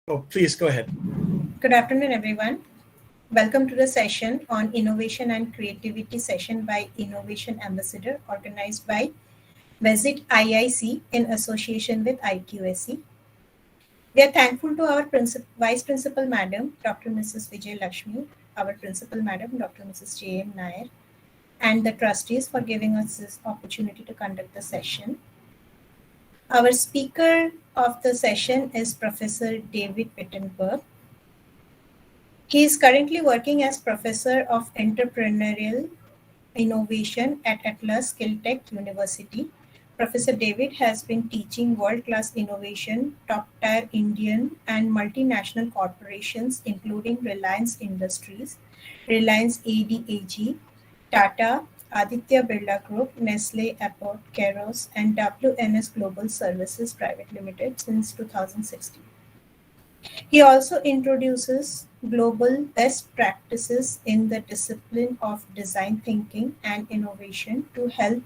Oh, please go ahead. Good afternoon, everyone. Welcome to the session on Innovation and Creativity session by Innovation Ambassador, organized by VESIT IIC in association with IQAC. We are thankful to our Vice Principal Madam, Dr. Mrs. Vijay Lakshmi, our Principal Madam, Dr. Mrs. J.M. Nair, and the trustees for giving us this opportunity to conduct the session. Our speaker of the session is Professor David Pittenberg. He is currently working as Professor of Entrepreneurial Innovation at Atlas SkillTech University. Professor David has been teaching world-class innovation, top-tier Indian and multinational corporations, including Reliance Industries, Reliance ADAG, Tata, Aditya Birla Group, Nestle, Abbott, Keros, and WNS Global Services Private Limited since 2016. He also introduces global best practices in the discipline of design thinking and innovation to help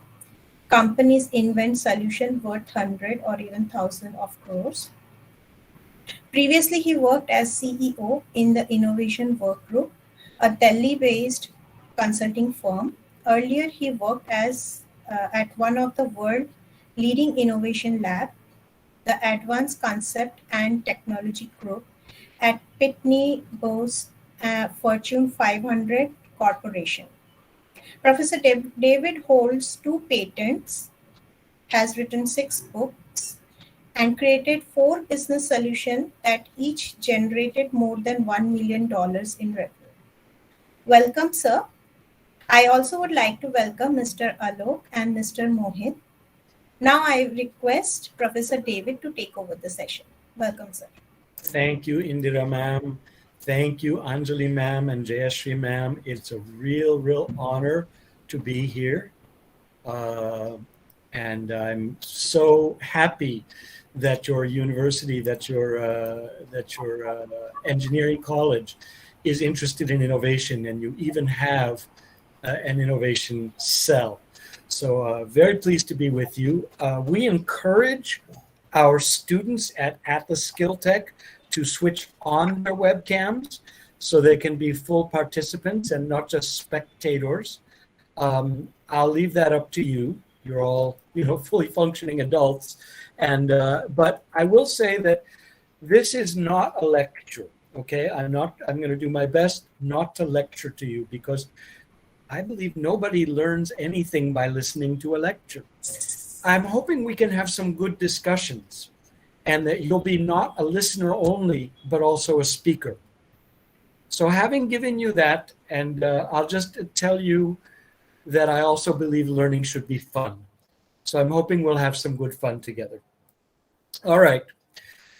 companies invent solutions worth 100 or even 1,000 of crores. Previously, he worked as CEO in the Innovation Work Group, a Delhi-based consulting firm. Earlier, he worked as at one of the world leading innovation lab, the Advanced Concept and Technology Group at Pittenberg's Fortune 500 Corporation. Professor David holds 2 patents, has written 6 books, and created 4 business solutions that each generated more than $1 million in revenue. Welcome, sir. I also would like to welcome Mr. Alok and Mr. Mohit. Now I request Professor David to take over the session. Welcome, sir. Thank you, Indira ma'am. Thank you, Anjali ma'am and Jayashri ma'am. It's a real honor to be here. And I'm so happy that your university, that your engineering college is interested in innovation, and you even have an innovation cell. So very pleased to be with you. We encourage our students at Atlas SkillTech to switch on their webcams so they can be full participants and not just spectators. I'll leave that up to you. You're all, fully functioning adults. And but I will say that this is not a lecture, okay? I'm going to do my best not to lecture to you, because I believe nobody learns anything by listening to a lecture. I'm hoping we can have some good discussions, and that you'll be not a listener only, but also a speaker. So having given you that, and I'll just tell you that I also believe learning should be fun. So I'm hoping we'll have some good fun together. All right.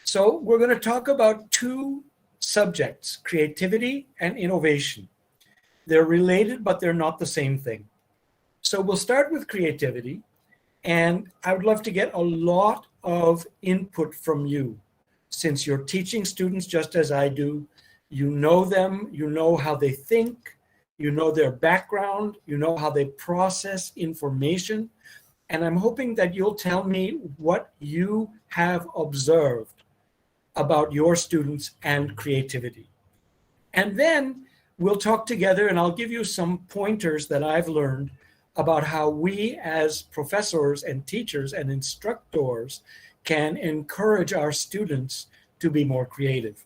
So we're going to talk about 2 subjects, creativity and innovation. They're related, but they're not the same thing. So we'll start with creativity, and I would love to get a lot of input from you. Since you're teaching students just as I do, you know them, you know how they think, you know their background, you know how they process information, and I'm hoping that you'll tell me what you have observed about your students and creativity. And then we'll talk together, and I'll give you some pointers that I've learned about how we as professors and teachers and instructors can encourage our students to be more creative.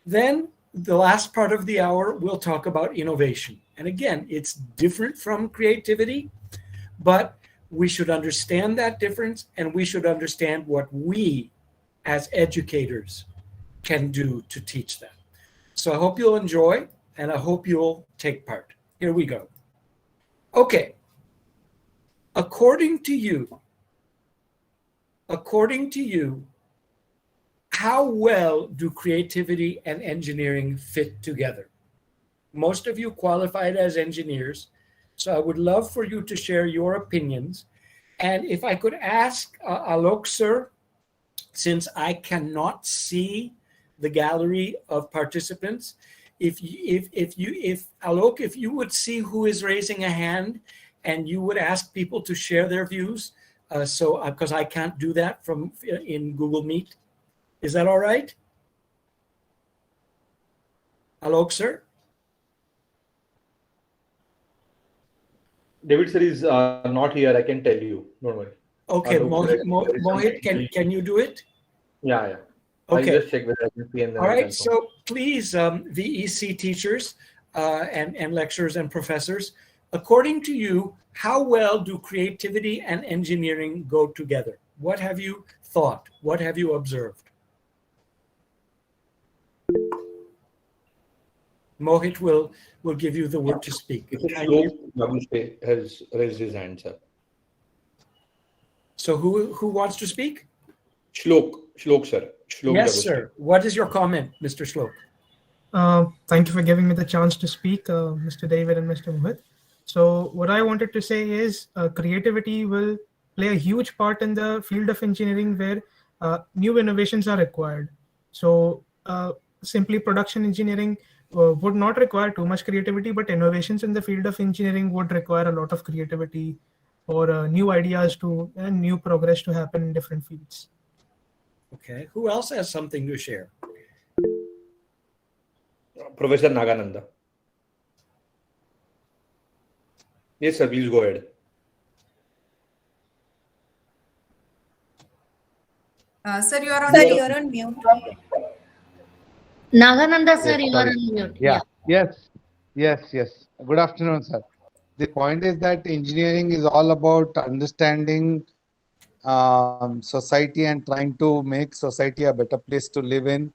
Then the last part of the hour, we'll talk about innovation. And again, it's different from creativity, but we should understand that difference, and we should understand what we as educators can do to teach that. So I hope you'll enjoy, and I hope you'll take part. Here we go. Okay. According to you, how well do creativity and engineering fit together? Most of you qualified as engineers, so I would love for you to share your opinions. And if I could ask Alok sir, since I cannot see the gallery of participants, if Alok, if you would see who is raising a hand, and you would ask people to share their views, because I can't do that in Google Meet. Is that all right? Alok, sir? David sir is not here. I can tell you. Don't worry. Okay, Alok, there is Mohit, something- can you do it? Yeah. Okay. I'll just check whether I can see and then All I'll right. confirm. So please, VEC teachers and lecturers and professors, according to you, how well do creativity and engineering go together? What have you thought? What have you observed? Mohit will give you the word to speak. Shlok Babushte has raised his hand, sir. So who wants to speak? Shlok, sir. Shlok Yes, Babushte. sir. What is your comment, Mr. Shlok? Thank you for giving me the chance to speak, Mr. David and Mr. Mohit. So what I wanted to say is creativity will play a huge part in the field of engineering where new innovations are required. So simply production engineering would not require too much creativity, but innovations in the field of engineering would require a lot of creativity or new ideas and new progress to happen in different fields. Okay. Who else has something to share? Professor Nagananda. Yes, sir. Please go ahead. Sir, you are on Sir, mute. you're on mute. Nagananda sir, Yes, you are sorry. on mute. Yes. Good afternoon, sir. The point is that engineering is all about understanding society and trying to make society a better place to live in,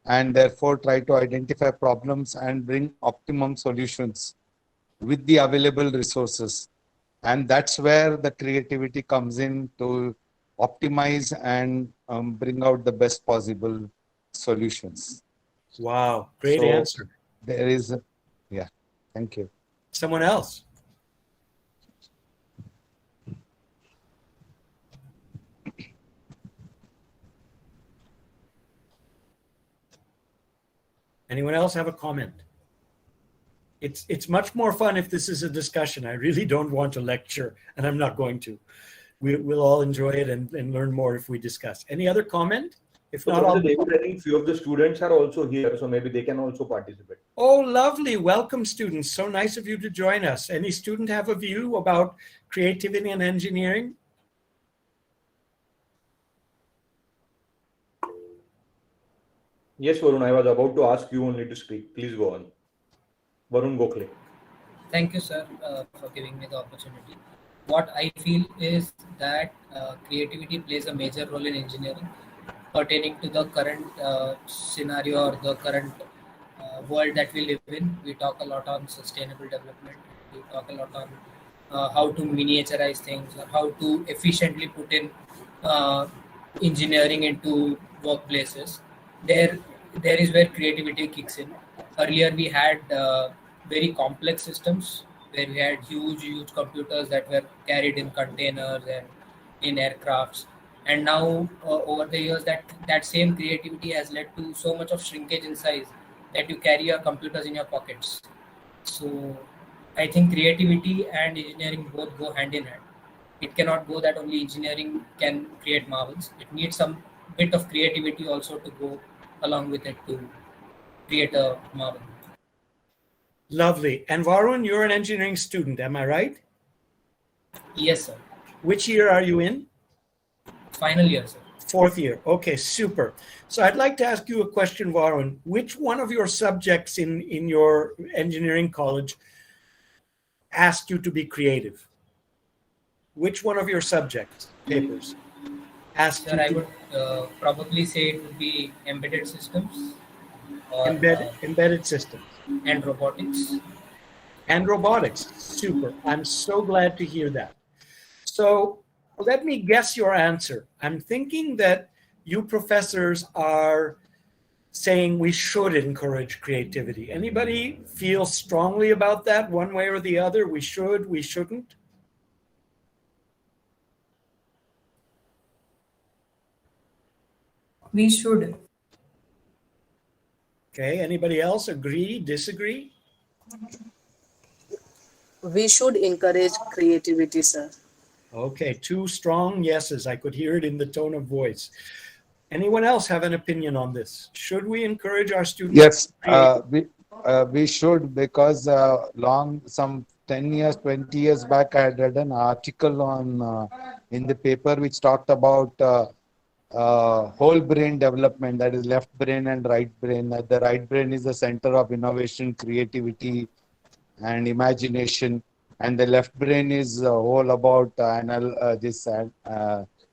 and therefore try to identify problems and bring optimum solutions with the available resources. And that's where the creativity comes in to optimize and bring out the best possible solutions. Wow. Great So, answer. There is, thank you. Someone else? Anyone else have a comment? It's much more fun if this is a discussion. I really don't want to lecture, and I'm not going to. We'll all enjoy it and learn more if we discuss. Any other comment? If So, not, I'll... David, I think few of the students are also here, so maybe they can also participate. Oh, lovely. Welcome, students. So nice of you to join us. Any student have a view about creativity and engineering? Yes, Varun, I was about to ask you only to speak. Please go on. Varun Gokhale. Thank you, sir, for giving me the opportunity. What I feel is that creativity plays a major role in engineering pertaining to the current scenario or the current world that we live in. We talk a lot on sustainable development. We talk a lot on how to miniaturize things or how to efficiently put in engineering into workplaces. There is where creativity kicks in. Earlier, we had very complex systems where we had huge computers that were carried in containers and in aircrafts. And now, over the years, that same creativity has led to so much of shrinkage in size that you carry your computers in your pockets. So, I think creativity and engineering both go hand in hand. It cannot go that only engineering can create marvels. It needs some bit of creativity also to go along with it to create a marvel. Lovely. And Varun, you're an engineering student, am I right? Yes, sir. Which year are you in? Final year, sir. Fourth year. Okay, super. So I'd like to ask you a question, Varun. Which one of your subjects in your engineering college asked you to be creative? Which one of your subjects, papers, asked Sir, you I to... would probably say it would be embedded systems or, embedded systems. And robotics. And robotics. Super. I'm so glad to hear that. So let me guess your answer. I'm thinking that you professors are saying we should encourage creativity. Anybody feel strongly about that one way or the other? We should, we shouldn't? We should. Okay, anybody else agree, disagree? We should encourage creativity, sir. Okay, two strong yeses. I could hear it in the tone of voice. Anyone else have an opinion on this? Should we encourage our students? Yes, We should, because some 10 years, 20 years back, I had read an article on in the paper which talked about whole brain development, that is left brain and right brain. The right brain is the center of innovation, creativity, and imagination, and the left brain is all about this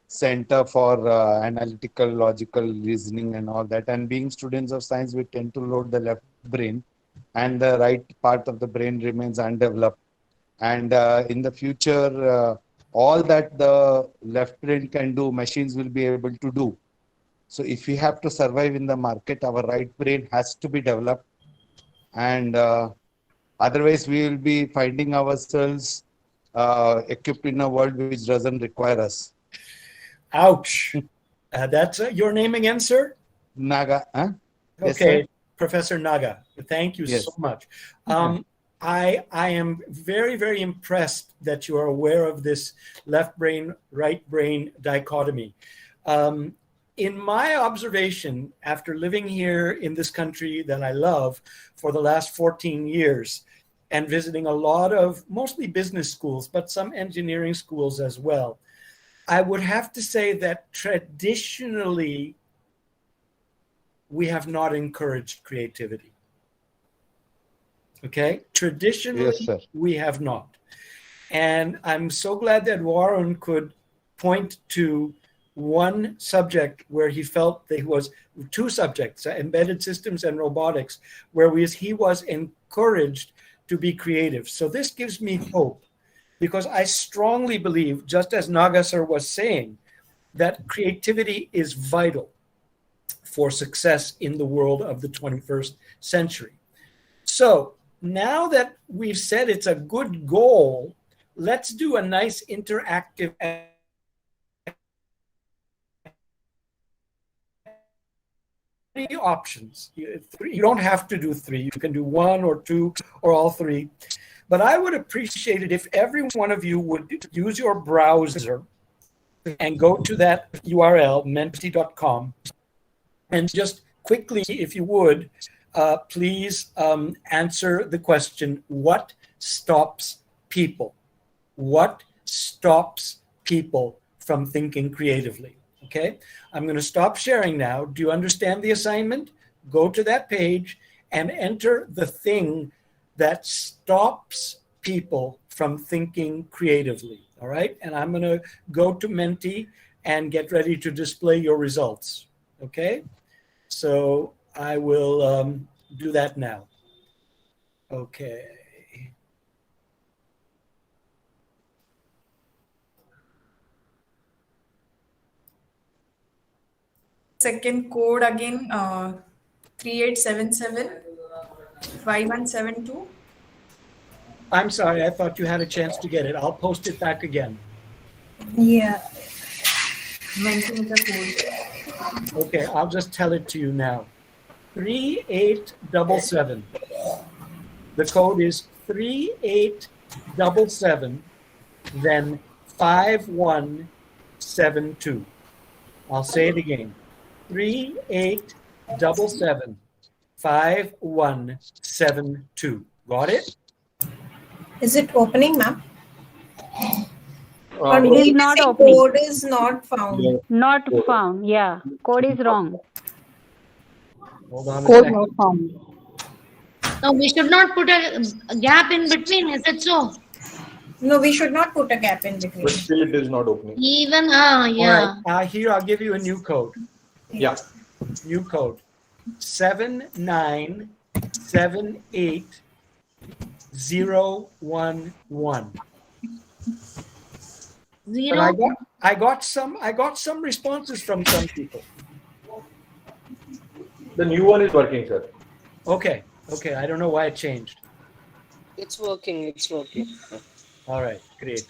center for analytical, logical reasoning and all that. And being students of science, we tend to load the left brain, and the right part of the brain remains undeveloped. And in the future, all that the left brain can do, machines will be able to do. So if we have to survive in the market, our right brain has to be developed, and otherwise we will be finding ourselves equipped in a world which doesn't require us. Ouch. That's your name again, sir? Naga, huh? Yes, Okay, sir? Professor Naga. Thank you Yes. so much. I am very, very impressed that you are aware of this left brain, right brain dichotomy. In my observation, after living here in this country that I love for the last 14 years and visiting a lot of mostly business schools, but some engineering schools as well, I would have to say that traditionally we have not encouraged creativity. Okay, traditionally, Yes, sir. we have not. And I'm so glad that Warren could point to one subject where he felt that he was, two subjects, embedded systems and robotics, where he was encouraged to be creative. So this gives me hope, because I strongly believe, just as Naga sir was saying, that creativity is vital for success in the world of the 21st century. So now that we've said it's a good goal, let's do a nice interactive three options. You don't have to do three. You can do one or two or all three. But I would appreciate it if every one of you would use your browser and go to that URL, menti.com, and just quickly, if you would, please answer the question, what stops people? What stops people from thinking creatively? Okay, I'm going to stop sharing now. Do you understand the assignment? Go to that page and enter the thing that stops people from thinking creatively. All right, and I'm going to go to Menti and get ready to display your results. Okay, so I will do that now. Okay. Second code again, 3877 5172. I'm sorry, I thought you had a chance to get it. I'll post it back again. Yeah. Mention the code. Okay, I'll just tell it to you now. 3877. The code is 3877, then 5172. I'll say it again. 3877 5172. Got it? Is it opening, ma'am? Or It maybe is not the opening. code is not found. Not found. Yeah. Code is wrong. Hold on a Code second. not found. No, we should not put a gap in between. Is it so? No, we should not put a gap in between. But still it is not opening. Even All yeah. right, here I'll give you a new code. Yeah. New code. 7978011. But Zero. I got some responses from some people. The new one is working, sir. Okay, I don't know why it changed. It's working. It's working. All right, great.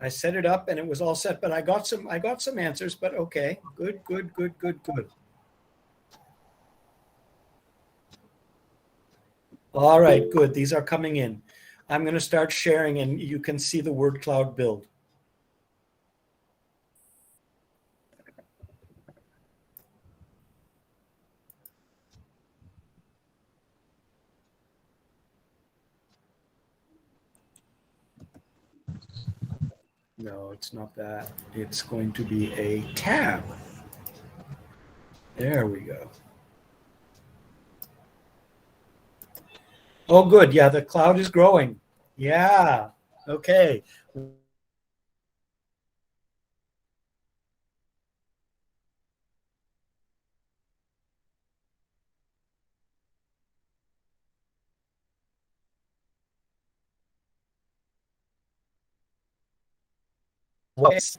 I set it up and it was all set, but I got some answers, but okay. Good. All right, good. These are coming in. I'm going to start sharing and you can see the word cloud build. No, it's not that. It's going to be a tab. There we go. Oh, good. Yeah, the cloud is growing. Yeah. Okay. It's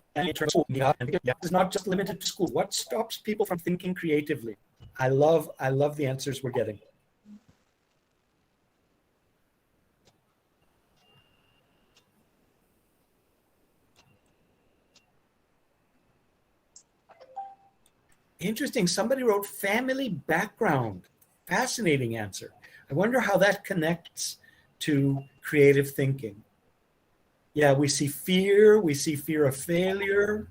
not just limited to school. What stops people from thinking creatively? I love the answers we're getting. Interesting. Somebody wrote family background. Fascinating answer. I wonder how that connects to creative thinking. Yeah, we see fear of failure,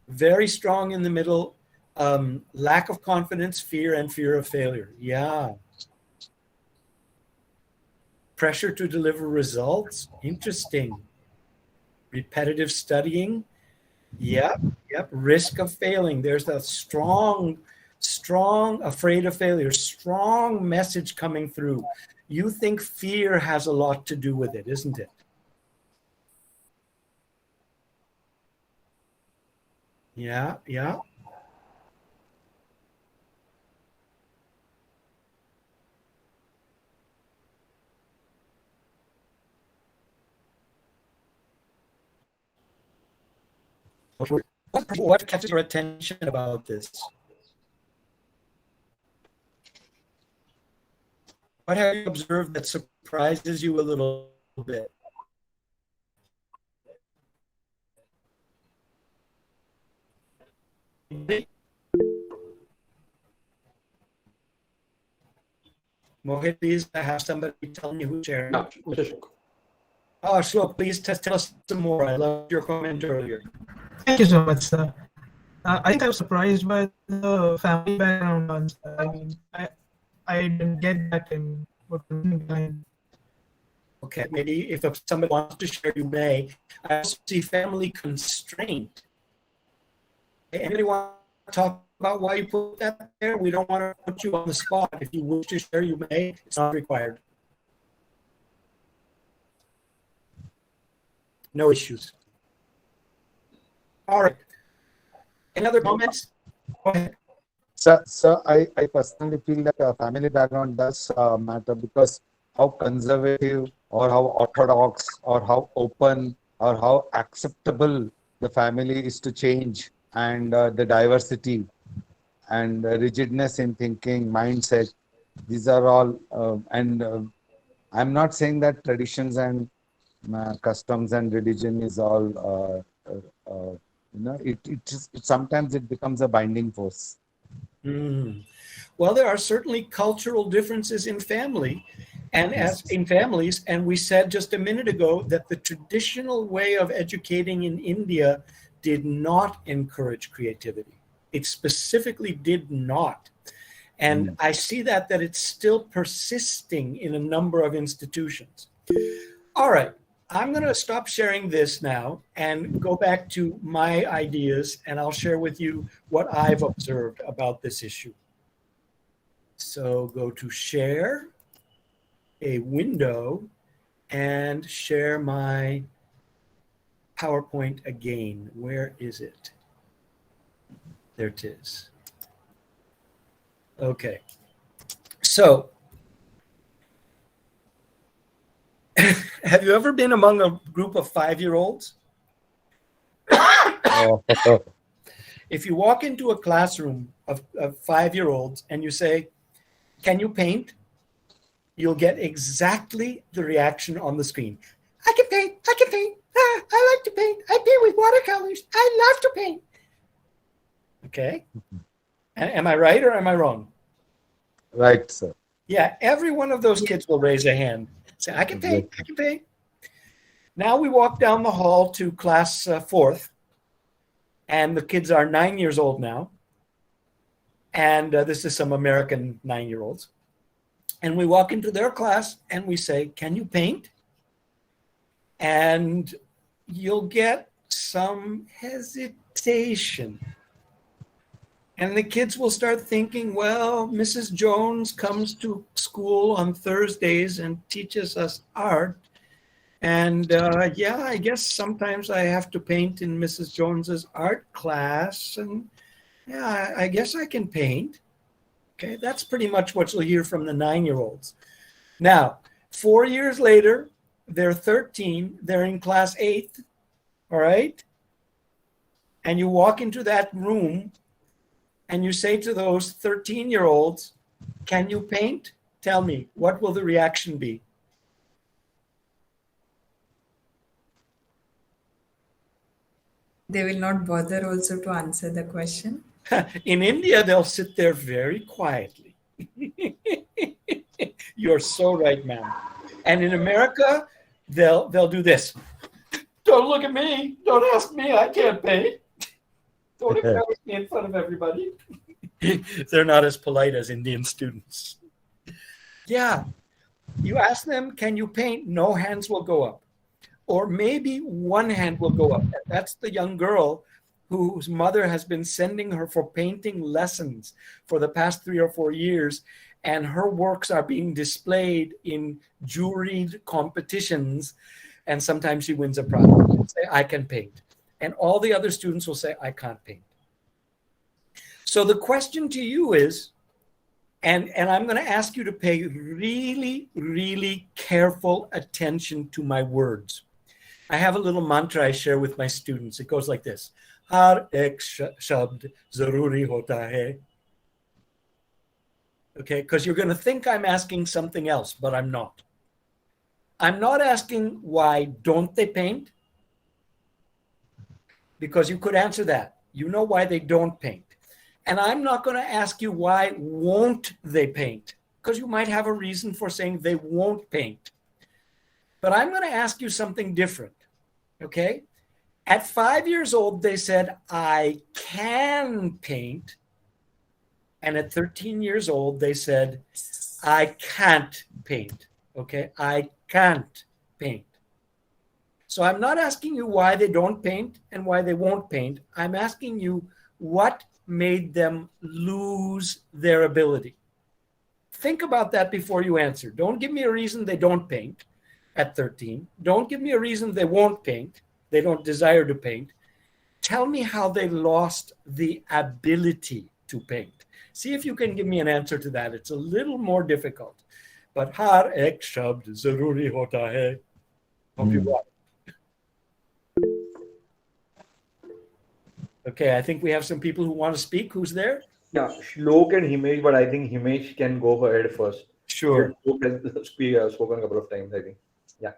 very strong in the middle, lack of confidence, fear, and fear of failure. Yeah. Pressure to deliver results, interesting. Repetitive studying, yep. Risk of failing, there's that strong, afraid of failure, strong message coming through. You think fear has a lot to do with it, isn't it? Yeah. What catches your attention about this? What have you observed that surprises you a little bit? Mohit, please have somebody tell me who's sharing. Oh, Shlok, please tell us some more. I loved your comment earlier. Thank you so much, sir. I think I was surprised by the family background answer. I mean, I didn't get that in what was behind. Okay, maybe if somebody wants to share, you may. I also see family constraint. Anybody want to talk about why you put that there? We don't want to put you on the spot. If you wish to share, you may. It's not required. No issues. All right. Any other comments? Go ahead. So I personally feel that family background does matter, because how conservative or how orthodox or how open or how acceptable the family is to change, and the diversity and rigidness in thinking, mindset, these are all, I'm not saying that traditions and customs and religion is all, sometimes it becomes a binding force. Well, there are certainly cultural differences in family and as in families. And we said just a minute ago that the traditional way of educating in India did not encourage creativity. It specifically did not. And I see that it's still persisting in a number of institutions. All right. I'm going to stop sharing this now and go back to my ideas, and I'll share with you what I've observed about this issue. So go to share a window and share my PowerPoint again. Where is it? There it is. Okay. So have you ever been among a group of 5-year-olds? If you walk into a classroom of 5-year-olds and you say, "Can you paint?" you'll get exactly the reaction on the screen. "I can paint. I can paint. I like to paint. I paint with watercolors. I love to paint." Okay. Am I right or am I wrong? Right, sir. Yeah, every one of those kids will raise a hand. Say, "I can paint, I can paint." Now we walk down the hall to class 4th, and the kids are 9 years old now. And this is some American 9-year-olds. And we walk into their class and we say, "Can you paint?" And you'll get some hesitation. And the kids will start thinking, well, Mrs. Jones comes to school on Thursdays and teaches us art. And yeah, I guess sometimes I have to paint in Mrs. Jones's art class. And yeah, I guess I can paint. Okay, that's pretty much what you'll hear from the 9-year-olds. Now, 4 years later, they're 13, they're in class 8th, all right? And you walk into that room and you say to those 13-year-olds, can you paint? Tell me, what will the reaction be? They will not bother also to answer the question. In India, they'll sit there very quietly. You're so right, ma'am. And in America, they'll do this. Don't look at me. Don't ask me. I can't paint. Don't embarrass me in front of everybody. They're not as polite as Indian students. Yeah. You ask them, can you paint? No hands will go up. Or maybe one hand will go up. That's the young girl whose mother has been sending her for painting lessons for the past 3 or 4 years. And her works are being displayed in juried competitions. And sometimes she wins a prize. She'll say, I can paint. And all the other students will say, I can't paint. So the question to you is, and I'm going to ask you to pay really, really careful attention to my words. I have a little mantra I share with my students. It goes like this. Har ek shabd zaruri hota hai. Okay, because you're going to think I'm asking something else, but I'm not. I'm not asking why don't they paint? Because you could answer that. You know why they don't paint. And I'm not going to ask you why won't they paint? Because you might have a reason for saying they won't paint. But I'm going to ask you something different. Okay? At 5 years old, they said, I can paint. And at 13 years old, they said, I can't paint. Okay? I can't paint. So I'm not asking you why they don't paint and why they won't paint. I'm asking you what made them lose their ability. Think about that before you answer. Don't give me a reason they don't paint at 13. Don't give me a reason they won't paint. They don't desire to paint. Tell me how they lost the ability to paint. See if you can give me an answer to that. It's a little more difficult. But har ek shabd zaruri hota hai. Hope you got it. Okay, I think we have some people who want to speak. Who's there? Yeah, Shlok and Himesh, but I think Himesh can go ahead first. Sure. Shlok has spoken a couple of times, I think. Yeah.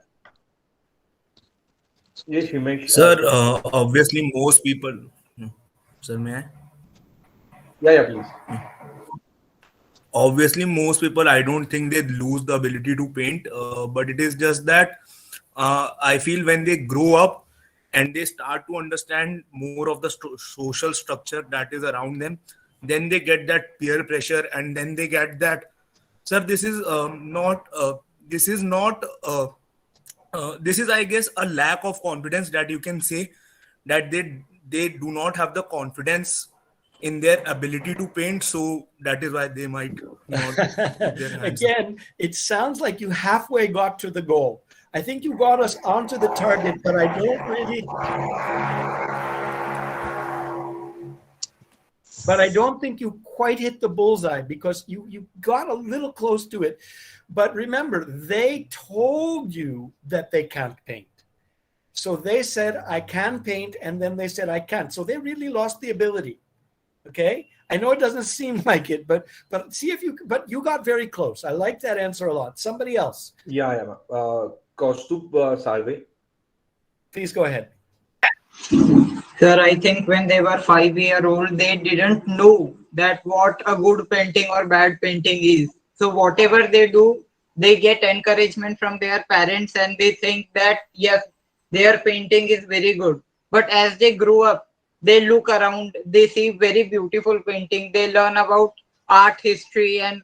Yes, Himesh. Sir, obviously most people. Sir, may I? Yeah, please. Obviously, most people, I don't think they lose the ability to paint, but it is just that I feel when they grow up and they start to understand more of the social structure that is around them, then they get that peer pressure, and then they get that, sir, this is I guess a lack of confidence, that you can say that they do not have the confidence in their ability to paint, so that is why they might not put their hands Again, it sounds like you halfway got to the goal. I think you got us onto the target, but I don't think you quite hit the bullseye, because you got a little close to it. But remember, they told you that they can't paint. So they said, I can paint, and then they said, I can't. So they really lost the ability. Okay? I know it doesn't seem like it, but see if but you got very close. I like that answer a lot. Somebody else. Yeah. Kaustubh Salve. Please go ahead. Sir, I think when they were 5-year-old, they didn't know that what a good painting or bad painting is. So whatever they do, they get encouragement from their parents, and they think that, yes, their painting is very good. But as they grow up, they look around, they see very beautiful painting, they learn about art history and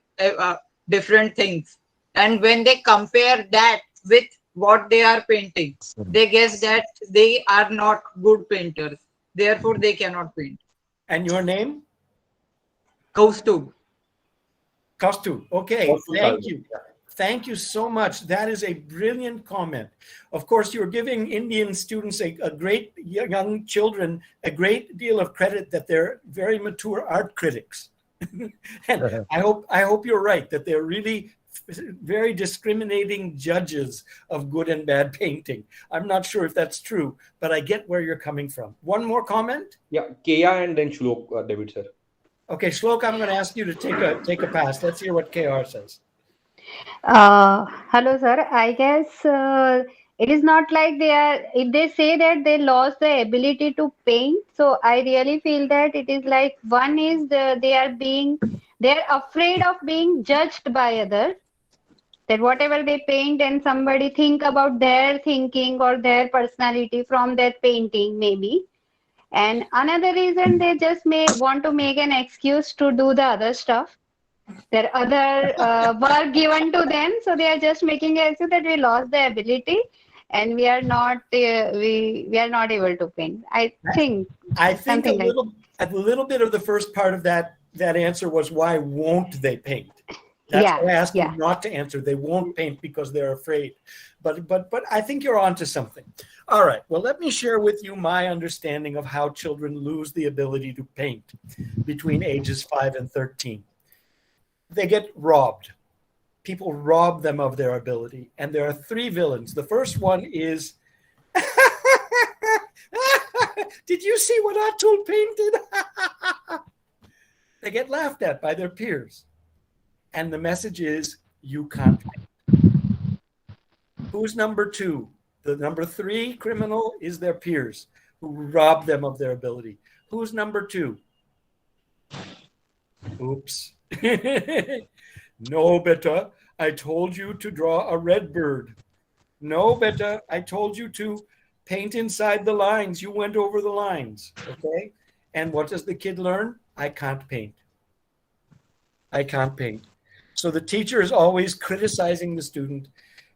different things. And when they compare that with what they are painting. They guess that they are not good painters. Therefore, they cannot paint. And your name? Kaustubh. Kaustubh. Okay, Kaustubh thank Sardar. you. Thank you so much. That is a brilliant comment. Of course, you're giving Indian students, a great young children, a great deal of credit that they're very mature art critics. And I hope you're right, that they're really very discriminating judges of good and bad painting. I'm not sure if that's true, but I get where you're coming from. One more comment? Yeah, Kea and then Shlok, David sir. Okay, Shlok, I'm going to ask you to take a pass. Let's hear what KR says. Hello, sir. I guess it is not like if they say that they lost the ability to paint. So I really feel that it is like one is they're afraid of being judged by others. That whatever they paint and somebody think about their thinking or their personality from that painting, maybe. And another reason they just may want to make an excuse to do the other stuff. There are other work given to them, so they are just making an excuse that we lost the ability and we are not we are not able to paint. I think a little bit of the first part of that answer was, why won't they paint? That's why I asked you not to answer. They won't paint because they're afraid. But I think you're onto something. All right. Well, let me share with you my understanding of how children lose the ability to paint between ages 5 and 13. They get robbed. People rob them of their ability. And there are 3 villains. The first one is, did you see what Atul painted? They get laughed at by their peers. And the message is, you can't paint. Who's number 2? The number 3 criminal is their peers who rob them of their ability. Who's number 2? Oops. No, beta, I told you to draw a red bird. No, beta, I told you to paint inside the lines. You went over the lines, okay? And what does the kid learn? I can't paint. I can't paint. So the teacher is always criticizing the student,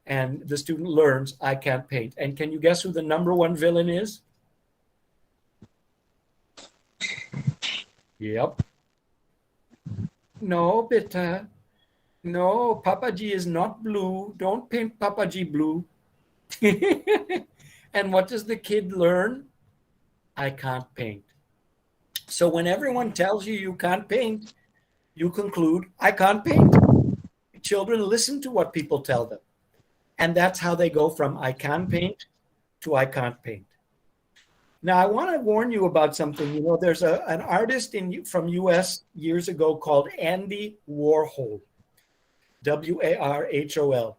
and the student learns, I can't paint. And can you guess who the number 1 villain is? Yep. No, beta. No, Papaji is not blue. Don't paint Papaji blue. And what does the kid learn? I can't paint. So when everyone tells you you can't paint, you conclude, I can't paint. Children listen to what people tell them. And that's how they go from I can paint to I can't paint. Now, I want to warn you about something. You know, there's an artist from US years ago called Andy Warhol, Warhol.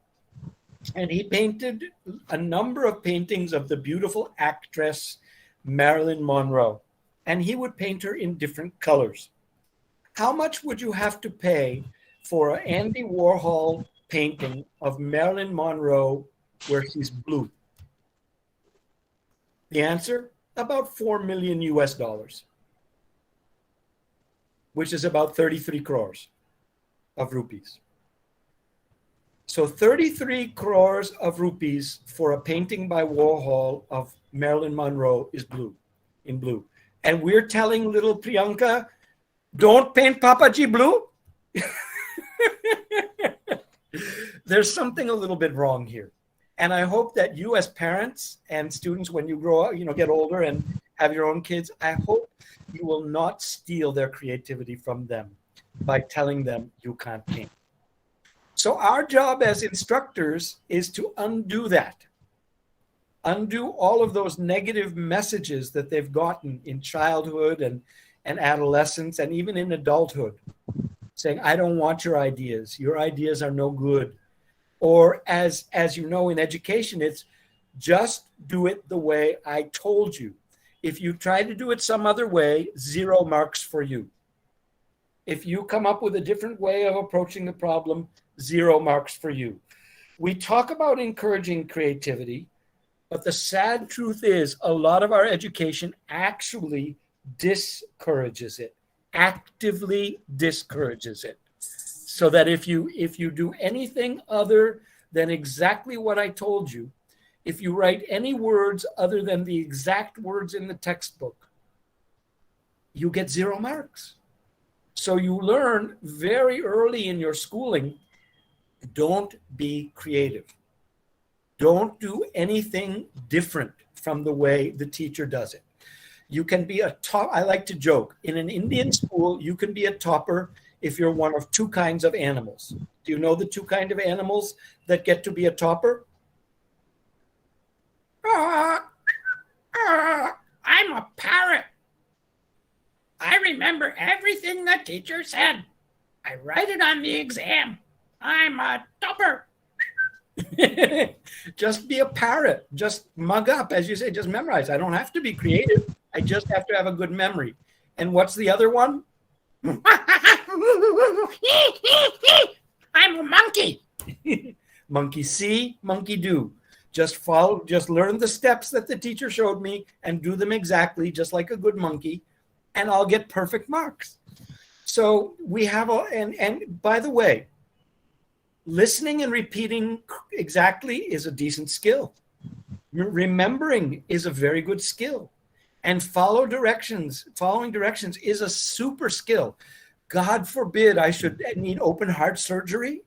And he painted a number of paintings of the beautiful actress Marilyn Monroe. And he would paint her in different colors. How much would you have to pay for an Andy Warhol painting of Marilyn Monroe where she's blue? The answer? About $4 million US, which is about 33 crores of rupees. So 33 crores of rupees for a painting by Warhol of Marilyn Monroe is in blue. And we're telling little Priyanka, don't paint Papaji blue? There's something a little bit wrong here. And I hope that you as parents and students, when you grow up, get older and have your own kids, I hope you will not steal their creativity from them by telling them you can't paint. So our job as instructors is to undo that. Undo all of those negative messages that they've gotten in childhood and adolescence and even in adulthood, saying, I don't want your ideas. Your ideas are no good. Or as you know, in education, it's just do it the way I told you. If you try to do it some other way, 0 marks for you. If you come up with a different way of approaching the problem, 0 marks for you. We talk about encouraging creativity, but the sad truth is a lot of our education actually discourages it, actively discourages it. So that if you do anything other then exactly what I told you. If you write any words other than the exact words in the textbook, you get 0 marks. So you learn very early in your schooling, don't be creative. Don't do anything different from the way the teacher does it. You can be a top. I like to joke, in an Indian school, you can be a topper if you're one of 2 kinds of animals. Do you know the 2 kinds of animals that get to be a topper? I'm a parrot. I remember everything the teacher said. I write it on the exam. I'm a topper. Just be a parrot. Just mug up, as you say, just memorize. I don't have to be creative. I just have to have a good memory. And what's the other one? I'm a monkey. Monkey see, monkey do. Just follow, just learn the steps that the teacher showed me and do them exactly, just like a good monkey, and I'll get perfect marks. So we have and by the way, listening and repeating exactly is a decent skill. Remembering is a very good skill. And following directions is a super skill. God forbid I should need open heart surgery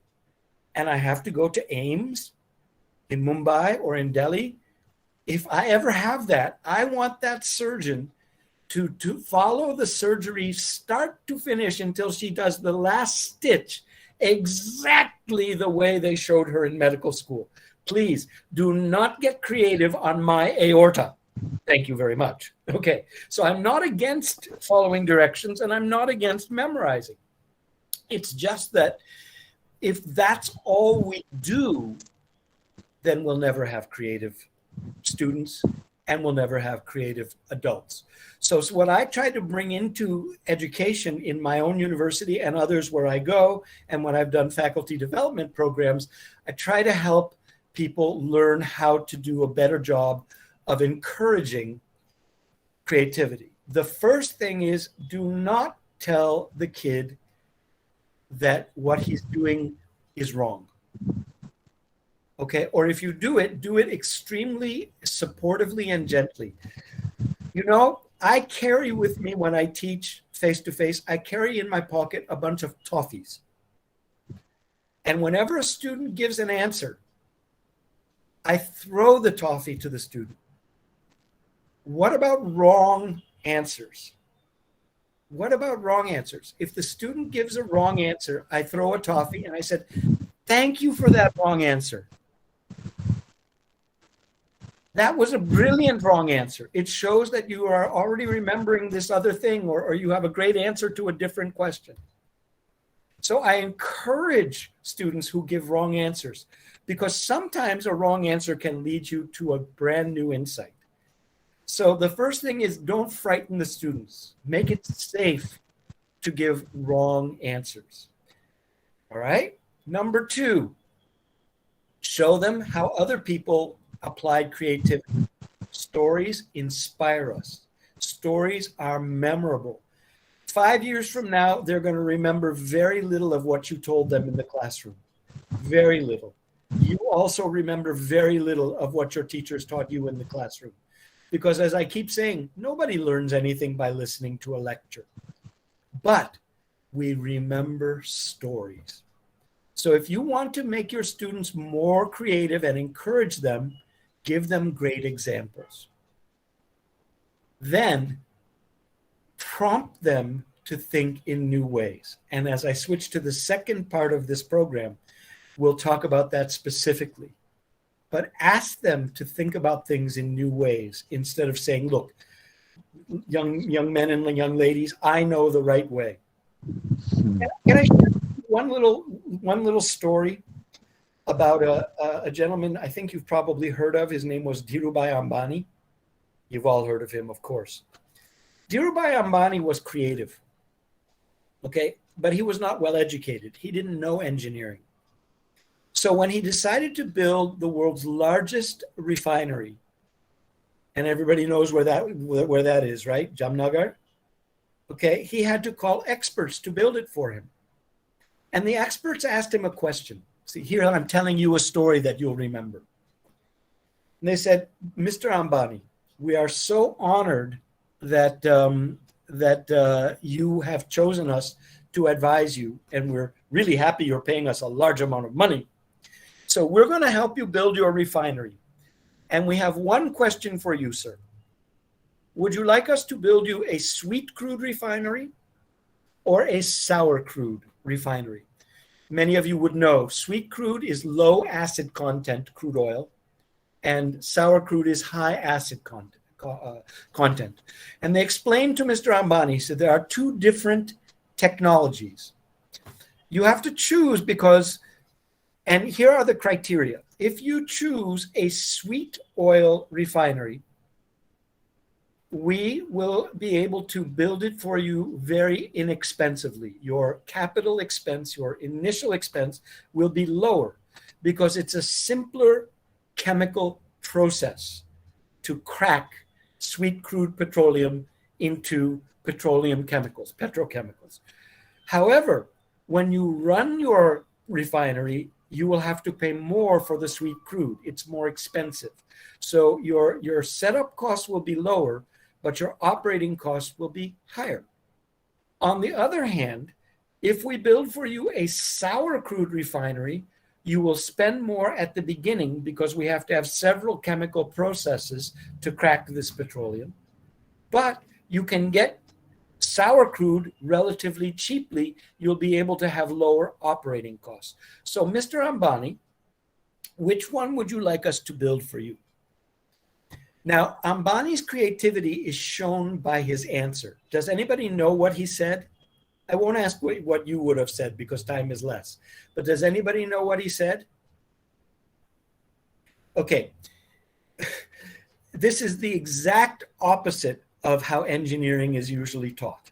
and I have to go to AIMS in Mumbai or in Delhi. If I ever have that, I want that surgeon to follow the surgery start to finish until she does the last stitch exactly the way they showed her in medical school. Please do not get creative on my aorta. Thank you very much. Okay, so I'm not against following directions and I'm not against memorizing. It's just that if that's all we do, then we'll never have creative students and we'll never have creative adults. So what I try to bring into education in my own university and others where I go, and when I've done faculty development programs, I try to help people learn how to do a better job of encouraging creativity. The first thing is, do not tell the kid that what he's doing is wrong. Okay, or if you do it extremely supportively and gently. You know, I carry with me when I teach face-to-face, I carry in my pocket a bunch of toffees. And whenever a student gives an answer, I throw the toffee to the student. What about wrong answers? What about wrong answers? If the student gives a wrong answer, I throw a toffee and I said, thank you for that wrong answer. That was a brilliant wrong answer. It shows that you are already remembering this other thing, or you have a great answer to a different question. So I encourage students who give wrong answers, because sometimes a wrong answer can lead you to a brand new insight. So the first thing is, don't frighten the students. Make it safe to give wrong answers. All right? Number 2, show them how other people applied creativity. Stories inspire us. Stories are memorable. 5 years from now, they're going to remember very little of what you told them in the classroom. Very little. You also remember very little of what your teachers taught you in the classroom. Because as I keep saying, nobody learns anything by listening to a lecture. But we remember stories. So if you want to make your students more creative and encourage them, give them great examples. Then prompt them to think in new ways. And as I switch to the second part of this program, we'll talk about that specifically. But ask them to think about things in new ways instead of saying, look, young men and young ladies, I know the right way. Can I share one little story about a gentleman I think you've probably heard of? His name was Dhirubhai Ambani. You've all heard of him, of course. Dhirubhai Ambani was creative, okay? But he was not well educated. He didn't know engineering. So when he decided to build the world's largest refinery, and everybody knows where that is, right? Jamnagar. Okay, he had to call experts to build it for him. And the experts asked him a question. See, here I'm telling you a story that you'll remember. And they said, Mr. Ambani, we are so honored that you have chosen us to advise you, and we're really happy you're paying us a large amount of money. So we're going to help you build your refinery. And we have one question for you, sir. Would you like us to build you a sweet crude refinery or a sour crude refinery? Many of you would know sweet crude is low acid content crude oil, and sour crude is high acid content. And they explained to Mr. Ambani, said there are two different technologies. You have to choose because, and here are the criteria. If you choose a sweet oil refinery, we will be able to build it for you very inexpensively. Your capital expense, your initial expense will be lower because it's a simpler chemical process to crack sweet crude petroleum into petroleum chemicals, petrochemicals. However, when you run your refinery, you will have to pay more for the sweet crude. It's more expensive. So your setup costs will be lower, but your operating costs will be higher. On the other hand, if we build for you a sour crude refinery, you will spend more at the beginning because we have to have several chemical processes to crack this petroleum. But you can get sour crude relatively cheaply. You'll be able to have lower operating costs. So, Mr. Ambani, which one would you like us to build for you? Now, Ambani's creativity is shown by his answer. Does anybody know what he said? I won't ask what you would have said because time is less. But does anybody know what he said? Okay. This is the exact opposite of how engineering is usually taught.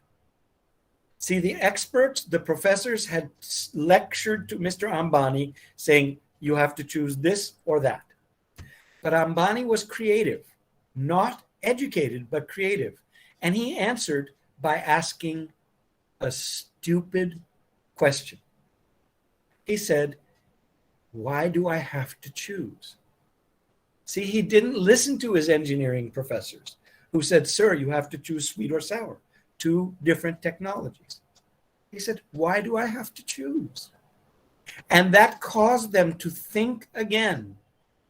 See, the experts, the professors had lectured to Mr. Ambani saying, you have to choose this or that. But Ambani was creative. Not educated, but creative. And he answered by asking a stupid question. He said, why do I have to choose? See, he didn't listen to his engineering professors who said, sir, you have to choose sweet or sour, two different technologies. He said, why do I have to choose? And that caused them to think again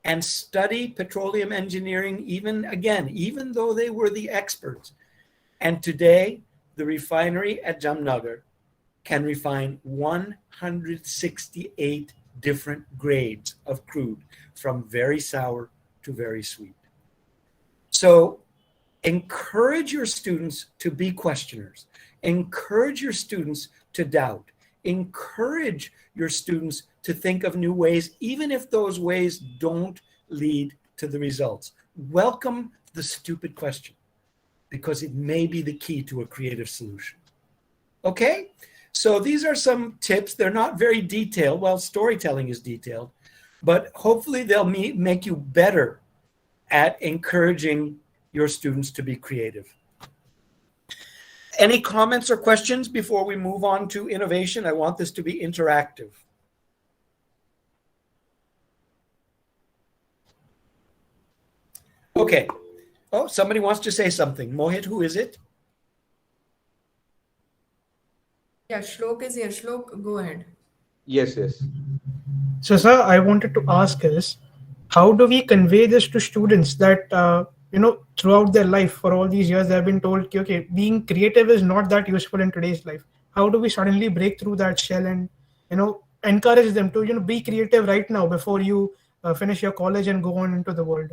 and study petroleum engineering even though they were the experts. And today, the refinery at Jamnagar can refine 168 different grades of crude, from very sour to very sweet. So encourage your students to be questioners. Encourage your students to doubt. Encourage your students to think of new ways, even if those ways don't lead to the results. Welcome the stupid question, because it may be the key to a creative solution. Okay? So these are some tips. They're not very detailed. Well, storytelling is detailed, but hopefully they'll make you better at encouraging your students to be creative. Any comments or questions before we move on to innovation? I want this to be interactive. Okay. Oh, somebody wants to say something. Mohit, who is it? Yeah, Shlok is here. Shlok, go ahead. Yes. So, sir, I wanted to ask is, how do we convey this to students that, throughout their life, for all these years, they've been told, okay, being creative is not that useful in today's life. How do we suddenly break through that shell and, encourage them to, be creative right now before you finish your college and go on into the world?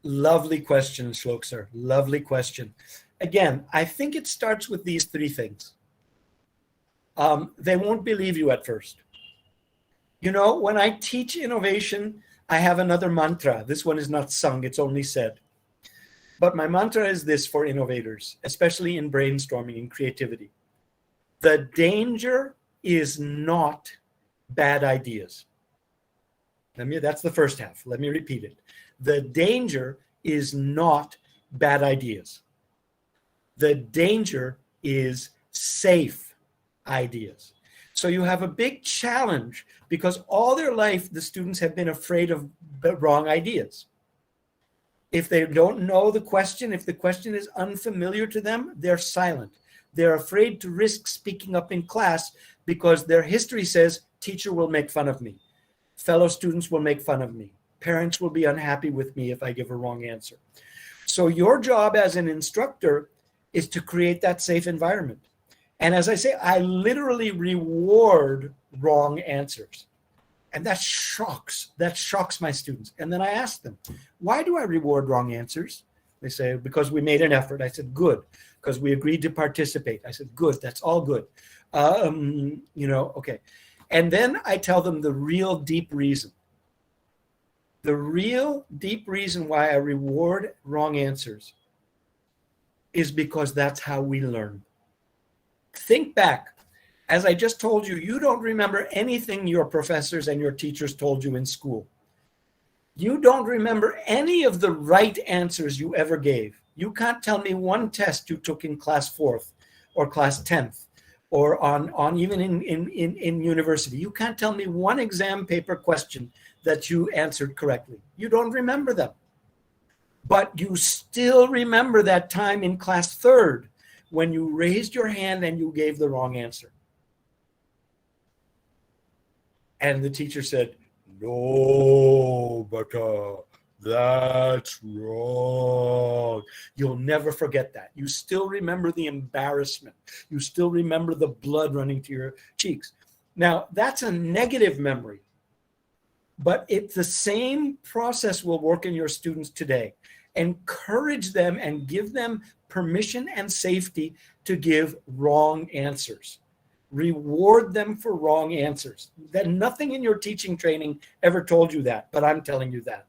Lovely question, Shlok, sir. Lovely question. Again, I think it starts with these three things. They won't believe you at first. When I teach innovation, I have another mantra. This one is not sung, it's only said. But my mantra is this for innovators, especially in brainstorming and creativity. The danger is not bad ideas. That's the first half. Let me repeat it. The danger is not bad ideas. The danger is safe ideas. So you have a big challenge because all their life, the students have been afraid of wrong ideas. If they don't know the question, if the question is unfamiliar to them, they're silent. They're afraid to risk speaking up in class because their history says, teacher will make fun of me. Fellow students will make fun of me. Parents will be unhappy with me if I give a wrong answer. So your job as an instructor is to create that safe environment. And as I say, I literally reward wrong answers. And that shocks my students. And then I ask them, why do I reward wrong answers? They say, because we made an effort. I said, good. Because we agreed to participate. I said, good, that's all good. Okay. And then I tell them the real deep reason. The real deep reason why I reward wrong answers is because that's how we learn. Think back. As I just told you, you don't remember anything your professors and your teachers told you in school. You don't remember any of the right answers you ever gave. You can't tell me one test you took in class 4th or class 10th or on even in university. You can't tell me one exam paper question that you answered correctly. You don't remember them. But you still remember that time in class 3rd when you raised your hand and you gave the wrong answer. And the teacher said, no, but that's wrong. You'll never forget that. You still remember the embarrassment. You still remember the blood running to your cheeks. Now, that's a negative memory, but it's the same process will work in your students today. Encourage them and give them permission and safety to give wrong answers. Reward them for wrong answers. That nothing in your teaching training ever told you that, but I'm telling you that.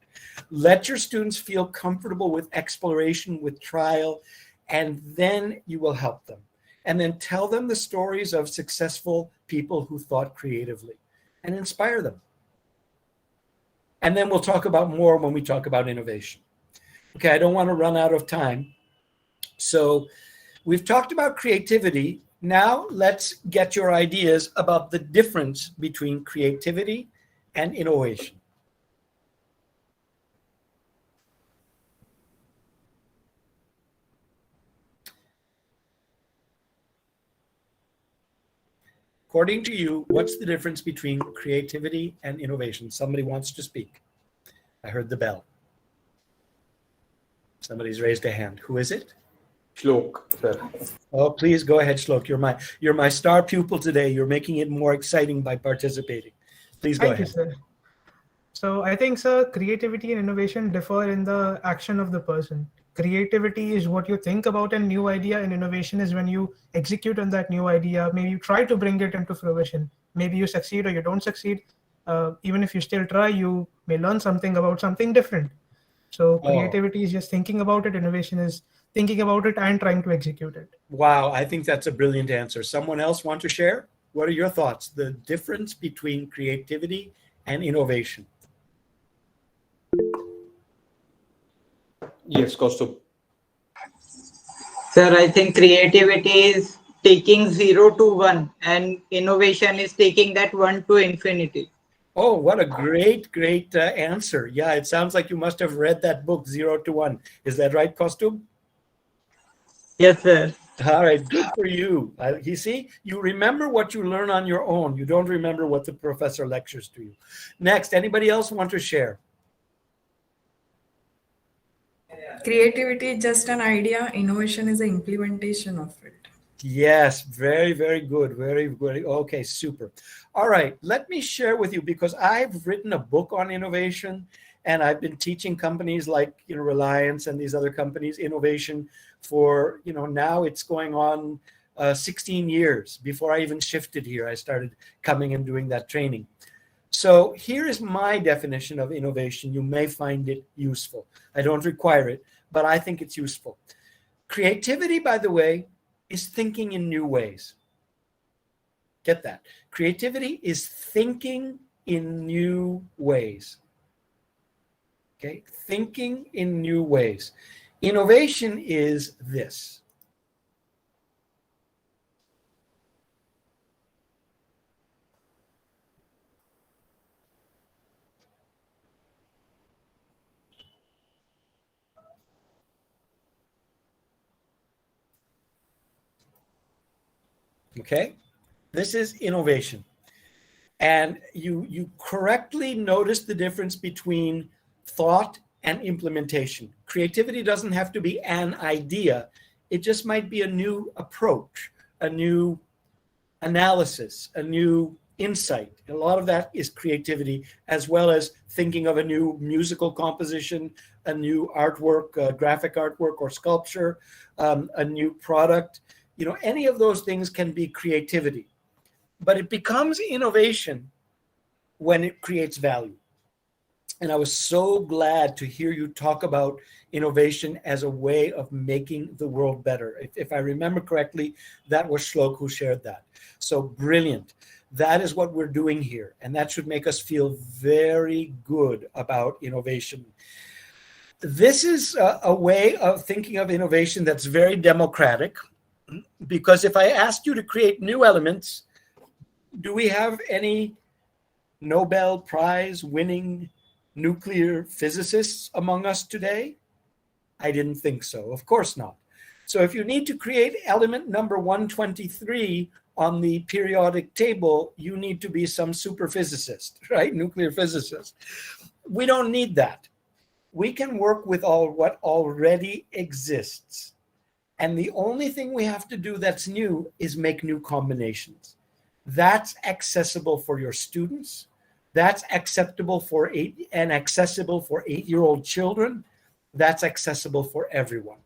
Let your students feel comfortable with exploration, with trial, and then you will help them. And then tell them the stories of successful people who thought creatively and inspire them. And then we'll talk about more when we talk about innovation. Okay, I don't want to run out of time. So we've talked about creativity. Now let's get your ideas about the difference between creativity and innovation. According to you, what's the difference between creativity and innovation? Somebody wants to speak. I heard the bell. Somebody's raised a hand. Who is it? Shlok, sir. Oh, please go ahead, Shlok. You're my star pupil today. You're making it more exciting by participating. Please go ahead. Thank you, sir. So I think, sir, creativity and innovation differ in the action of the person. Creativity is what you think about a new idea, and innovation is when you execute on that new idea. Maybe you try to bring it into fruition. Maybe you succeed or you don't succeed. Even if you still try, you may learn something about something different. So creativity is just thinking about it. Innovation is thinking about it and trying to execute it. Wow, I think that's a brilliant answer. Someone else want to share? What are your thoughts? The difference between creativity and innovation? Yes, Kaustubh. Sir, I think creativity is taking 0 to 1 and innovation is taking that 1 to infinity. Oh, what a great answer. Yeah, it sounds like you must have read that book, 0 to 1. Is that right, Kaustubh? Yes, sir. All right, good for you. You see, you remember what you learn on your own. You don't remember what the professor lectures to you. Next, anybody else want to share? Creativity is just an idea. Innovation is the implementation of it. Yes, very, very good. Very good. Okay, super. All right, let me share with you, because I've written a book on innovation and I've been teaching companies like Reliance and these other companies innovation for, now it's going on 16 years. Before I even shifted here, I started coming and doing that training. So here is my definition of innovation. You may find it useful. I don't require it, but I think it's useful. Creativity, by the way, is thinking in new ways. Get that? Creativity is thinking in new ways. Okay? Thinking in new ways. Innovation is this. Okay? This is innovation. And you correctly noticed the difference between thought and implementation. Creativity doesn't have to be an idea. It just might be a new approach, a new analysis, a new insight. A lot of that is creativity, as well as thinking of a new musical composition, a new artwork, graphic artwork or sculpture, a new product. You know, any of those things can be creativity. But it becomes innovation when it creates value. And I was so glad to hear you talk about innovation as a way of making the world better. If I remember correctly, that was Shlok who shared that. So brilliant. That is what we're doing here. And that should make us feel very good about innovation. This is a way of thinking of innovation that's very democratic, because if I asked you to create new elements, do we have any Nobel Prize winning nuclear physicists among us today? I didn't think so. Of course not. So if you need to create element number 123 on the periodic table, you need to be some super physicist, right? Nuclear physicist. We don't need that. We can work with what already exists. And the only thing we have to do that's new is make new combinations. That's accessible for your students. That's acceptable for accessible for 8-year-old children. That's accessible for everyone.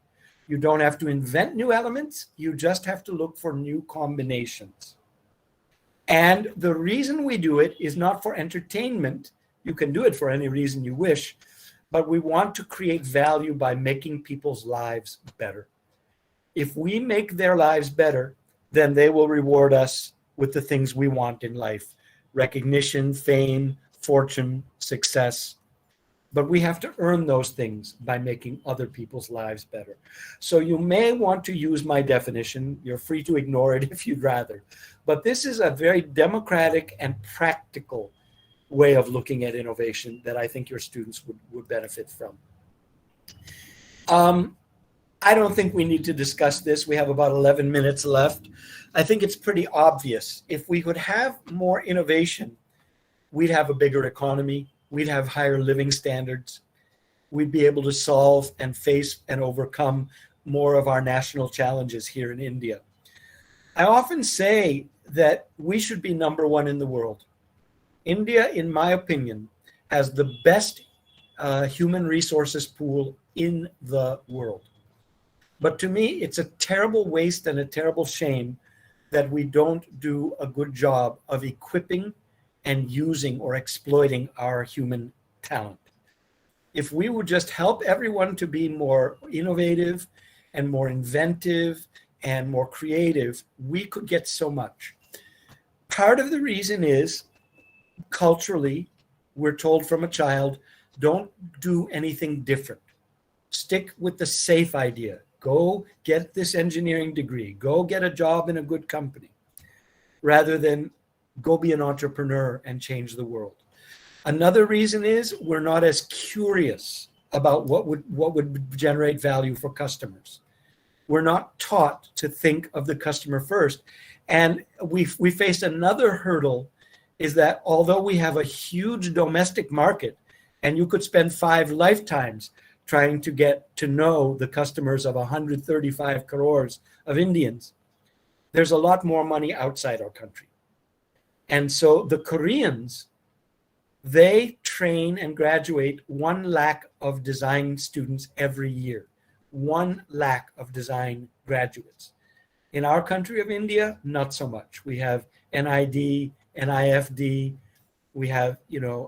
You don't have to invent new elements. You just have to look for new combinations. And the reason we do it is not for entertainment. You can do it for any reason you wish, but we want to create value by making people's lives better. If we make their lives better, then they will reward us with the things we want in life: recognition, fame, fortune, success. But we have to earn those things by making other people's lives better. So you may want to use my definition. You're free to ignore it if you'd rather. But this is a very democratic and practical way of looking at innovation that I think your students would benefit from. I don't think we need to discuss this. We have about 11 minutes left. I think it's pretty obvious. If we could have more innovation, we'd have a bigger economy. We'd have higher living standards. We'd be able to solve and face and overcome more of our national challenges here in India. I often say that we should be number one in the world. India, in my opinion, has the best human resources pool in the world. But to me, it's a terrible waste and a terrible shame that we don't do a good job of equipping and using or exploiting our human talent. If we would just help everyone to be more innovative and more inventive and more creative, we could get so much. Part of the reason is, culturally, we're told from a child, don't do anything different. Stick with the safe idea. Go get this engineering degree. Go get a job in a good company, rather than go be an entrepreneur and change the world. Another reason is we're not as curious about what would generate value for customers. We're not taught to think of the customer first. And we face another hurdle, is that although we have a huge domestic market, and you could spend 5 lifetimes trying to get to know the customers of 135 crores of Indians, there's a lot more money outside our country. And so the Koreans, they train and graduate 1 lakh of design students every year. 1 lakh of design graduates. In our country of India, not so much. We have NID, NIFD, we have,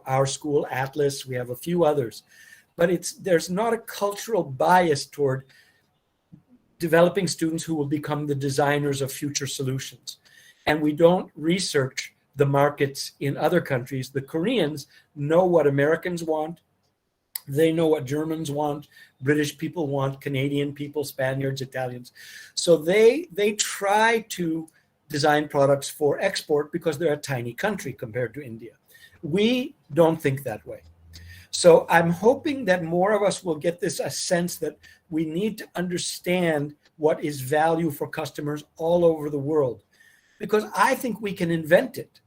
our school, Atlas, we have a few others. But there's not a cultural bias toward developing students who will become the designers of future solutions. And we don't research the markets in other countries. The Koreans know what Americans want. They know what Germans want, British people want, Canadian people, Spaniards, Italians. So they try to design products for export because they're a tiny country compared to India. We don't think that way. So I'm hoping that more of us will get a sense that we need to understand what is value for customers all over the world. because I think we can invent it.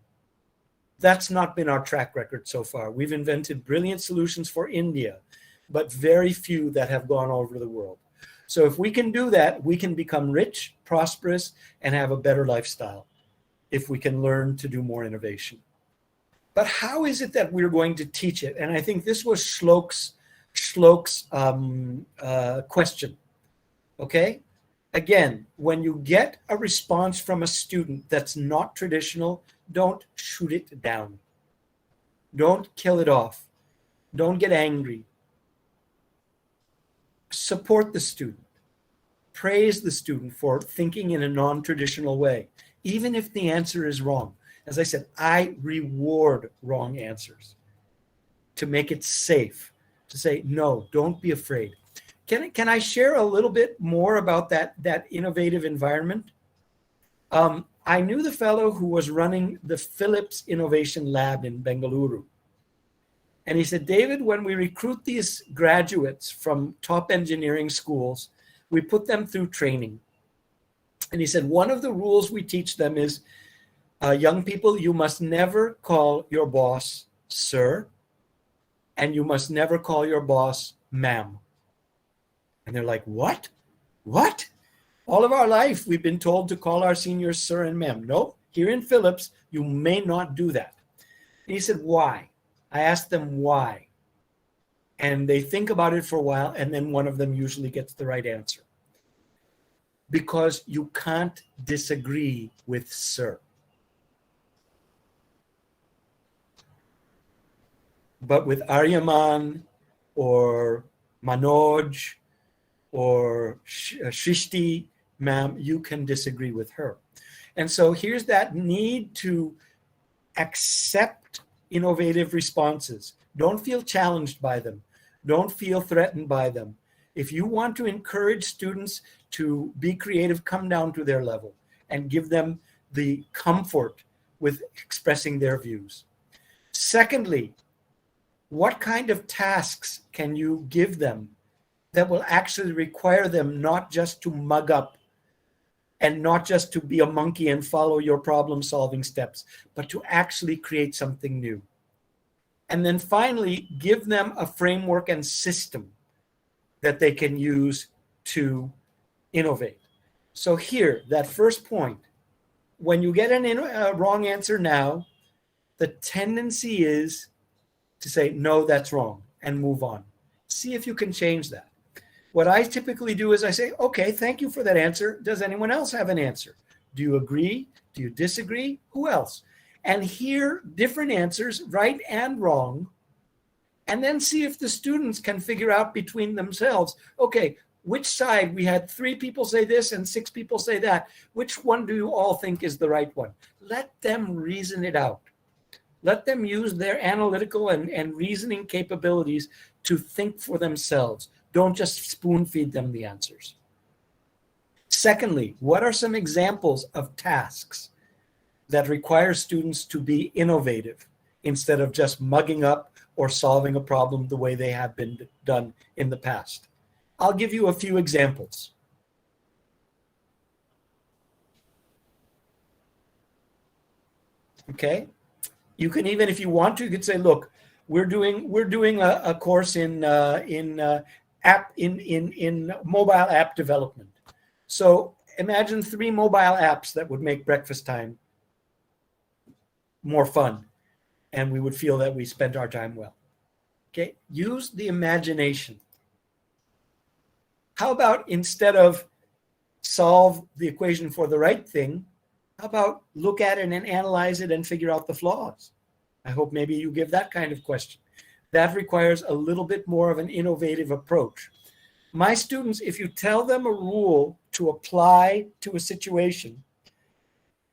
That's not been our track record so far. We've invented brilliant solutions for India, but very few that have gone all over the world. So if we can do that, we can become rich, prosperous, and have a better lifestyle if we can learn to do more innovation. But how is it that we're going to teach it? And I think this was Shlok's question. Okay? Again, when you get a response from a student that's not traditional, don't shoot it down. Don't kill it off. Don't get angry. Support the student. Praise the student for thinking in a non-traditional way, even if the answer is wrong. As I said, I reward wrong answers to make it safe, to say, no, don't be afraid. Can I share a little bit more about that innovative environment? I knew the fellow who was running the Philips Innovation Lab in Bengaluru. And he said, David, when we recruit these graduates from top engineering schools, we put them through training. And he said, one of the rules we teach them is, young people, you must never call your boss sir, and you must never call your boss ma'am. And they're like, what? What? All of our life, we've been told to call our seniors sir and ma'am. No, here in Philips, you may not do that. And he said, why? I asked them why. And they think about it for a while, and then one of them usually gets the right answer. Because you can't disagree with sir. But with Aryaman or Manoj or Shrishti, ma'am, you can disagree with her. And so here's that need to accept innovative responses. Don't feel challenged by them. Don't feel threatened by them. If you want to encourage students to be creative, come down to their level and give them the comfort with expressing their views. Secondly, what kind of tasks can you give them that will actually require them not just to mug up and not just to be a monkey and follow your problem-solving steps, but to actually create something new? And then finally, give them a framework and system that they can use to innovate. So here, that first point, when you get a wrong answer now, the tendency is to say, no, that's wrong, and move on. See if you can change that. What I typically do is I say, okay, thank you for that answer. Does anyone else have an answer? Do you agree? Do you disagree? Who else? And hear different answers, right and wrong, and then see if the students can figure out between themselves, okay, which side? We had 3 people say this and 6 people say that. Which one do you all think is the right one? Let them reason it out. Let them use their analytical and reasoning capabilities to think for themselves. Don't just spoon feed them the answers. Secondly, what are some examples of tasks that require students to be innovative instead of just mugging up or solving a problem the way they have been done in the past? I'll give you a few examples. Okay? You can even, if you want to, you could say, look, we're doing a course in mobile app development. So imagine 3 mobile apps that would make breakfast time more fun, and we would feel that we spent our time well. Okay, use the imagination. How about instead of solve the equation for the right thing, how about look at it and analyze it and figure out the flaws? I hope maybe you give that kind of question. That requires a little bit more of an innovative approach. My students, if you tell them a rule to apply to a situation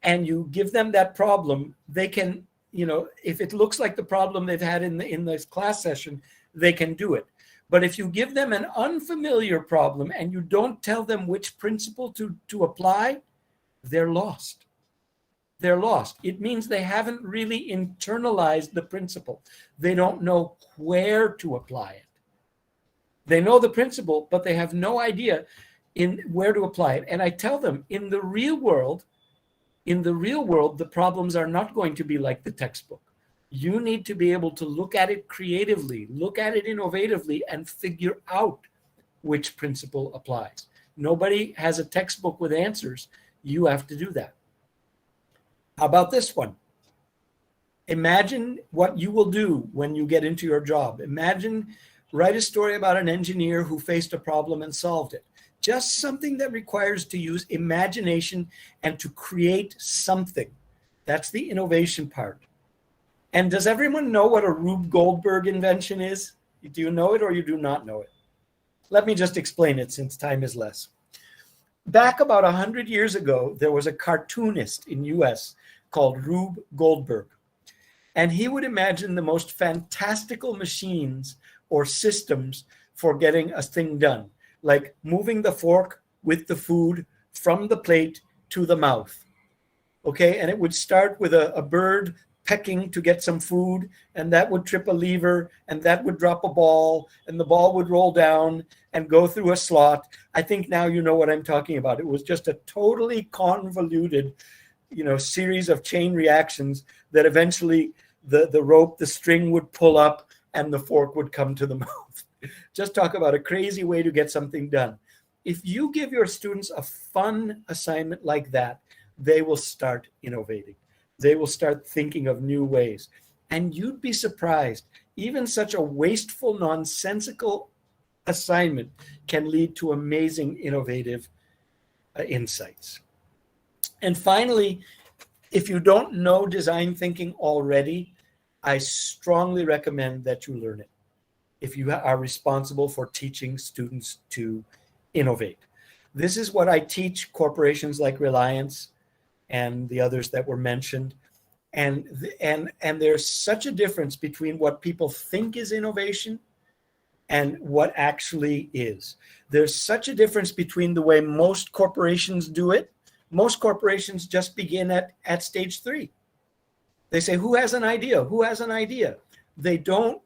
and you give them that problem, they can, if it looks like the problem they've had in the class session, they can do it. But if you give them an unfamiliar problem and you don't tell them which principle to apply, they're lost. They're lost. It means they haven't really internalized the principle. They don't know where to apply it. They know the principle, but they have no idea in where to apply it. And I tell them, in the real world, In the real world, the problems are not going to be like the textbook. You need to be able to look at it creatively, look at it innovatively, and figure out which principle applies. Nobody has a textbook with answers. You have to do that. How about this one? Imagine what you will do when you get into your job. Imagine, write a story about an engineer who faced a problem and solved it. Just something that requires to use imagination and to create something. That's the innovation part. And does everyone know what a Rube Goldberg invention is? Do you know it or you do not know it? Let me just explain it since time is less. Back about 100 years ago, there was a cartoonist in US called Rube Goldberg. And he would imagine the most fantastical machines or systems for getting a thing done, like moving the fork with the food from the plate to the mouth. Okay, and it would start with a bird pecking to get some food, and that would trip a lever, and that would drop a ball, and the ball would roll down and go through a slot. I think now you know what I'm talking about. It was just a totally convoluted, series of chain reactions that eventually the rope, the string would pull up and the fork would come to the mouth. Just talk about a crazy way to get something done. If you give your students a fun assignment like that, they will start innovating. They will start thinking of new ways. And you'd be surprised, even such a wasteful, nonsensical assignment can lead to amazing, innovative insights. And finally, if you don't know design thinking already, I strongly recommend that you learn it if you are responsible for teaching students to innovate. This is what I teach corporations like Reliance and the others that were mentioned. And there's such a difference between what people think is innovation and what actually is. There's such a difference between the way most corporations do it. Most corporations just begin at stage 3. They say, who has an idea? Who has an idea? They don't,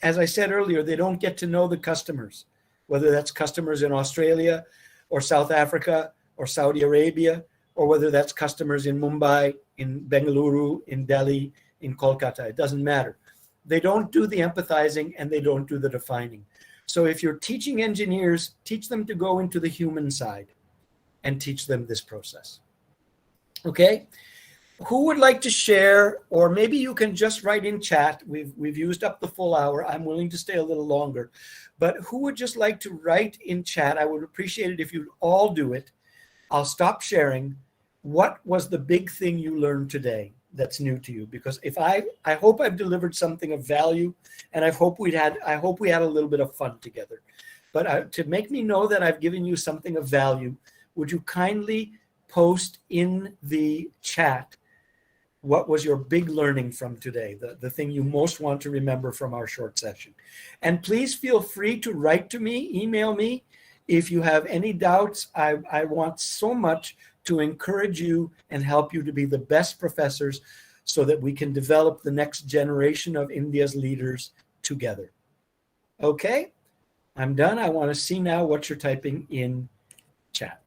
as I said earlier, they don't get to know the customers, whether that's customers in Australia or South Africa or Saudi Arabia, or whether that's customers in Mumbai, in Bengaluru, in Delhi, in Kolkata. It doesn't matter. They don't do the empathizing and they don't do the defining. So if you're teaching engineers, teach them to go into the human side and teach them this process. Okay? Who would like to share, or maybe you can just write in chat. We've used up the full hour. I'm willing to stay a little longer. But who would just like to write in chat? I would appreciate it if you'd all do it. I'll stop sharing. What was the big thing you learned today that's new to you? Because if I hope I've delivered something of value, and I hope we had a little bit of fun together. But to make me know that I've given you something of value, would you kindly post in the chat what was your big learning from today, the thing you most want to remember from our short session? And please feel free to write to me, email me. If you have any doubts, I want so much to encourage you and help you to be the best professors so that we can develop the next generation of India's leaders together. Okay, I'm done. I want to see now what you're typing in chat.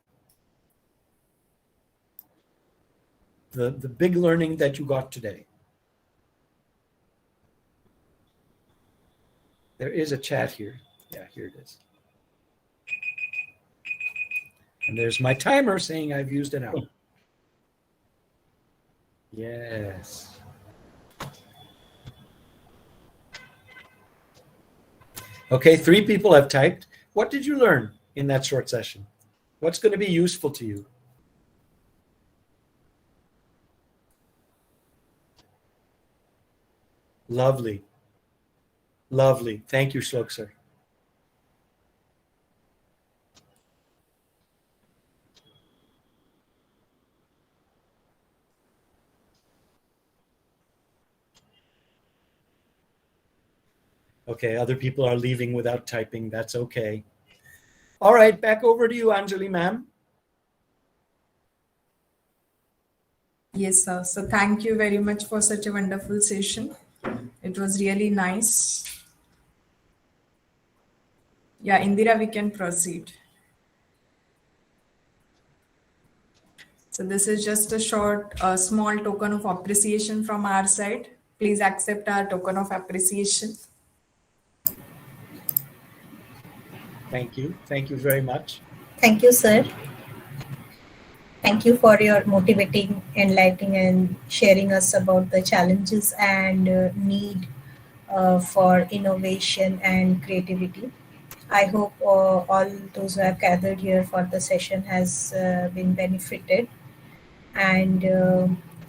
The big learning that you got today. There is a chat here. Yeah, here it is. And there's my timer saying I've used it out. Yes. Okay, 3 people have typed. What did you learn in that short session? What's going to be useful to you? Lovely. Lovely. Thank you, Shlok sir. Okay, other people are leaving without typing. That's okay. All right, back over to you, Anjali ma'am. Yes, sir. So thank you very much for such a wonderful session. It was really nice. Yeah, Indira, we can proceed. So this is just a short, small token of appreciation from our side. Please accept our token of appreciation. Thank you. Thank you very much. Thank you, sir. Thank you for your motivating, enlightening, and sharing us about the challenges and need for innovation and creativity. I hope all those who have gathered here for the session has been benefited, and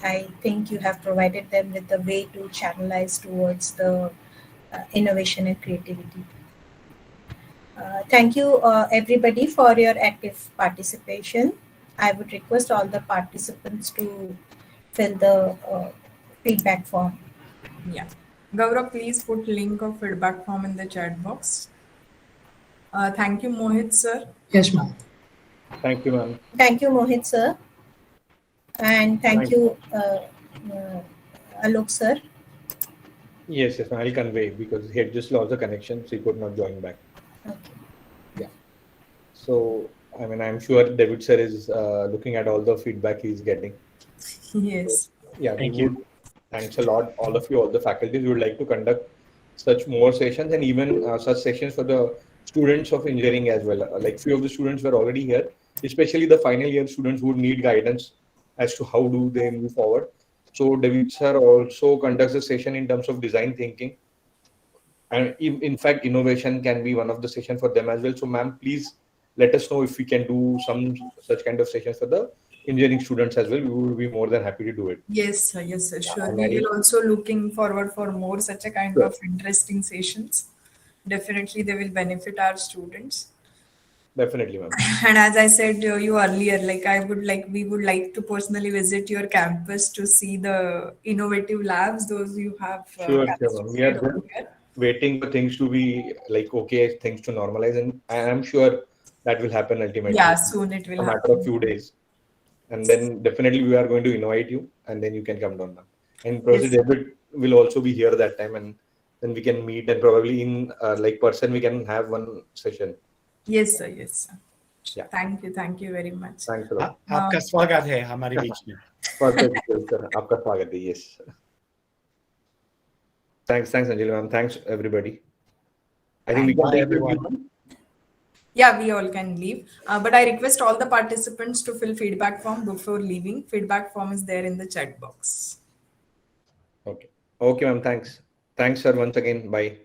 I think you have provided them with the way to channelize towards the innovation and creativity. Thank you everybody for your active participation. I would request all the participants to fill the feedback form. Yeah. Gaurav, please put link of feedback form in the chat box. Thank you, Mohit sir. Yes, ma'am. Thank you, ma'am. Thank you, Mohit sir. And thank you, Alok sir. Yes, yes, I'll convey because he had just lost the connection, so he could not join back. Okay. Yeah. So, I mean, I'm sure David sir is looking at all the feedback he's getting. Yes. Yeah, Thank we you. would, thanks a lot, all of you, all the faculties. We would like to conduct such more sessions and even such sessions for the students of engineering as well. Like few of the students were already here, especially the final year students who need guidance as to how do they move forward. So David sir also conducts a session in terms of design thinking. And in fact, innovation can be one of the sessions for them as well. So ma'am, please let us know if we can do some such kind of sessions for the engineering students as well. We would be more than happy to do it. Yes, sir. Yes, sir. Sure. And We will also looking forward for more such a kind Sure. of interesting sessions. Definitely, they will benefit our students. Definitely, ma'am. And as I said to you earlier, we would like to personally visit your campus to see the innovative labs. Those you have. Sure, ma'am. We are over just here. waiting for things to be like okay, things to normalize, and I am sure that will happen ultimately. Yeah, soon it will a matter happen. of few days, and then definitely we are going to invite you, and then you can come down, ma'am. And Professor Yes. David will also be here that time, and then we can meet and probably in like person we can have one session. Yes, sir. Yes, sir. Yeah. Thank you very much. Thanks a lot. आपका स्वागत है हमारे बीच में. Perfect, sir. आपका स्वागत है. Yes. Thanks, Anjali ma'am. Thanks everybody. I think we can Bye, take everyone. Yeah, we all can leave. But I request all the participants to fill feedback form before leaving. Feedback form is there in the chat box. Okay. Okay, ma'am. Thanks. Thanks, sir. Once again. Bye.